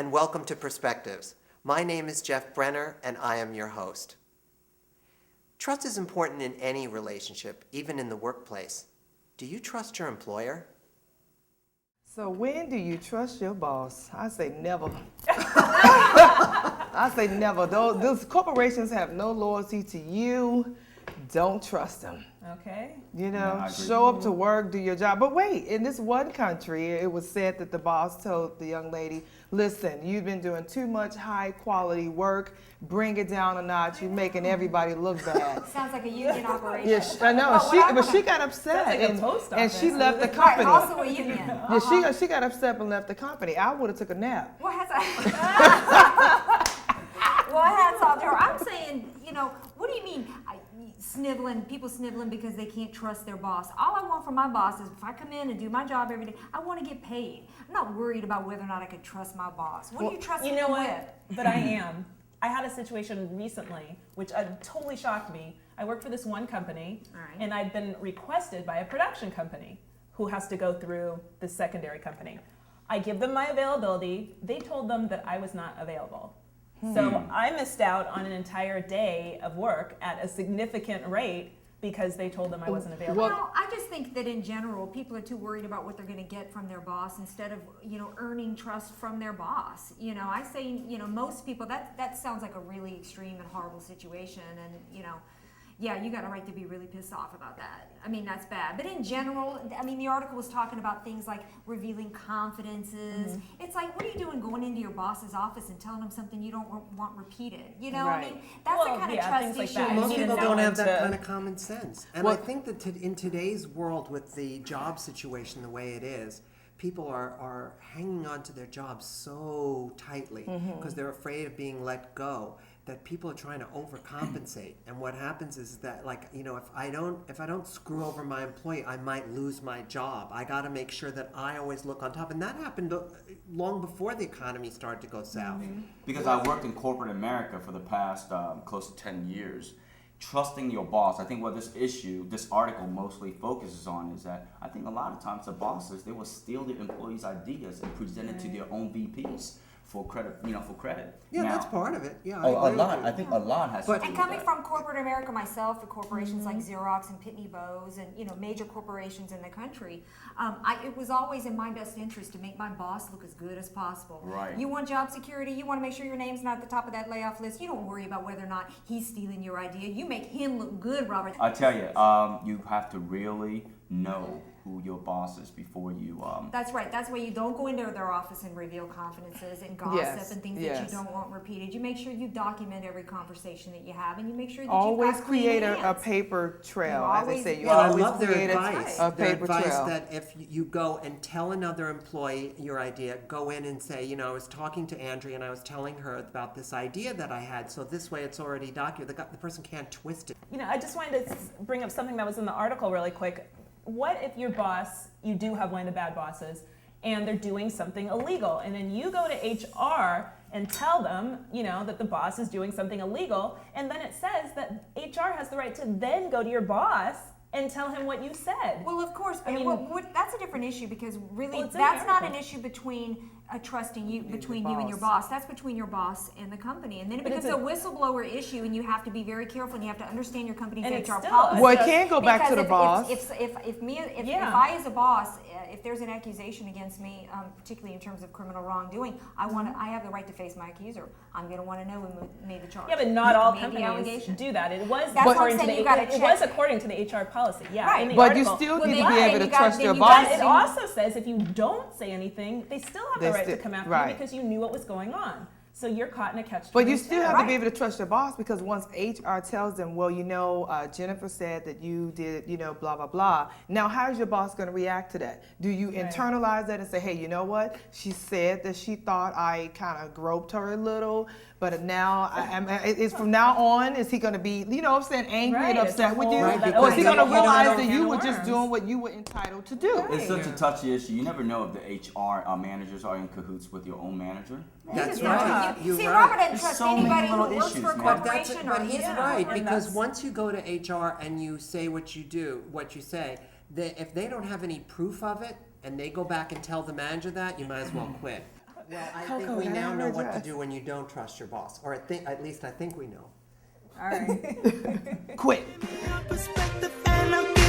and welcome to Perspectives. My name is Jeff Brenner, and I am your host. Trust is important in any relationship, even in the workplace. Do you trust your employer? So when do you trust your boss? I say never. I say never. Those corporations have no loyalty to you. Don't trust them. Okay. You know, show up to work, do your job. But wait, in this one country, it was said that the boss told the young lady, listen, you've been doing too much high quality work. Bring it down a notch. You're making everybody look bad. Sounds like a union operation. Yeah, I know. But she got upset like and she left the Right, company. also a union. Yeah, she got upset and left the company. I would have took a nap. Well, hats off to her. I'm saying, what do you mean people sniveling because they can't trust their boss? All I want from my boss is if I come in and do my job every day, I want to get paid. I'm not worried about whether or not I can trust my boss. What are you trusting him with? But I am. I had a situation recently which totally shocked me. I worked for this one company, and I'd been requested by a production company who has to go through the secondary company. I give them my availability. They told them that I was not available. So I missed out on an entire day of work at a significant rate because they told them I wasn't available. Well, I just think that in general, people are too worried about what they're going to get from their boss instead of, earning trust from their boss. I say, most people, that sounds like a really extreme and horrible situation. And, yeah, you got a right to be really pissed off about that. I mean, that's bad. But in general, the article was talking about things like revealing confidences. It's like, what are you doing going into your boss's office and telling them something you don't want repeated? That's the kind of trust like issue. that. Most people don't have that kind of of common sense. And I think that in today's world with the job situation the way it is, people are hanging on to their jobs so tightly because they're afraid of being let go, that people are trying to overcompensate. And what happens is that, if I don't screw over my employee, I might lose my job. I got to make sure that I always look on top. And that happened long before the economy started to go south. Because I worked in corporate America for the past close to 10 years. Trusting your boss, I think what this article mostly focuses on is that I think a lot of times the bosses, they will steal the employees' ideas and present it to their own VPs for credit, Yeah, now, that's part of it. Yeah, I think a lot has to do And with coming that. from corporate America myself, for corporations like Xerox and Pitney Bowes and major corporations in the country, it was always in my best interest to make my boss look as good as possible. Right. You want job security, you want to make sure your name's not at the top of that layoff list. You don't worry about whether or not he's stealing your idea. You make him look good, Robert. I tell you, you have to really know who your boss is before you. That's right. That's why you don't go into their office and reveal confidences and gossip and things that you don't want repeated. You make sure you document every conversation that you have, and you make sure that always you've got clean create a hands. paper trail, You as they always- say. You Yeah, I always love their create advice. a Their paper advice trail. that if you go and tell another employee your idea, go in and say, I was talking to Andrea and I was telling her about this idea that I had, so this way it's already documented. The person can't twist it. I just wanted to bring up something that was in the article really quick. What if your boss, you do have one of the bad bosses, and they're doing something illegal, and then you go to HR and tell them, that the boss is doing something illegal, and then it says that HR has the right to then go to your boss and tell him what you said. Well, of course, but that's a different issue because really, Well, it's in that's not an America. issue between trusting you, between you and your boss. That's between your boss and the company, and then it But becomes it's a whistleblower issue, and you have to be very careful, and you have to understand your company's And it's HR still- policy. Well, it can go back to the Because boss. If Yeah. I as a boss, if there's an accusation against me, particularly in terms of criminal wrongdoing, I have the right to face my accuser. I'm going to want to know who made the charge. Yeah, but not all Who made the companies allegation. do that. It was That's what I'm according to saying, the you gotta it was check. according to the HR policy. Yeah, Right. in the But you article. still Well, need then to be you- able to then you trust got- your then you boss. got- But it also says if you don't say anything, they still have the They right still- to come after right. you because you knew what was going on. So you're caught in a catch. But you still have to be Right. able to trust your boss, because once HR tells them, well, Jennifer said that you did, blah, blah, blah. Now, how's your boss going to react to that? Do you internalize that and say, hey, you know what? She said that she thought I kind of groped her a little, but now, it's from now on, is he going to be, angry Right, and it's upset a with whole- you? Right, Or is he because going to you don't realize know that you were just worms. doing what you were entitled to do? It's such a touchy issue. You never know if the HR managers are in cahoots with your own manager. That's Yeah. right. You're See, right. Robert doesn't There's trust so many anybody who little works issues, for a man. corporation But or he's Yeah, right, and because that's- once you go to HR and you say what you say, if they don't have any proof of it and they go back and tell the manager that, you might as well quit. Well, I Coco, think we can I now have know your what to address? do when you don't trust your boss, or at least I think we know. All right. Quit. Perspective and I'll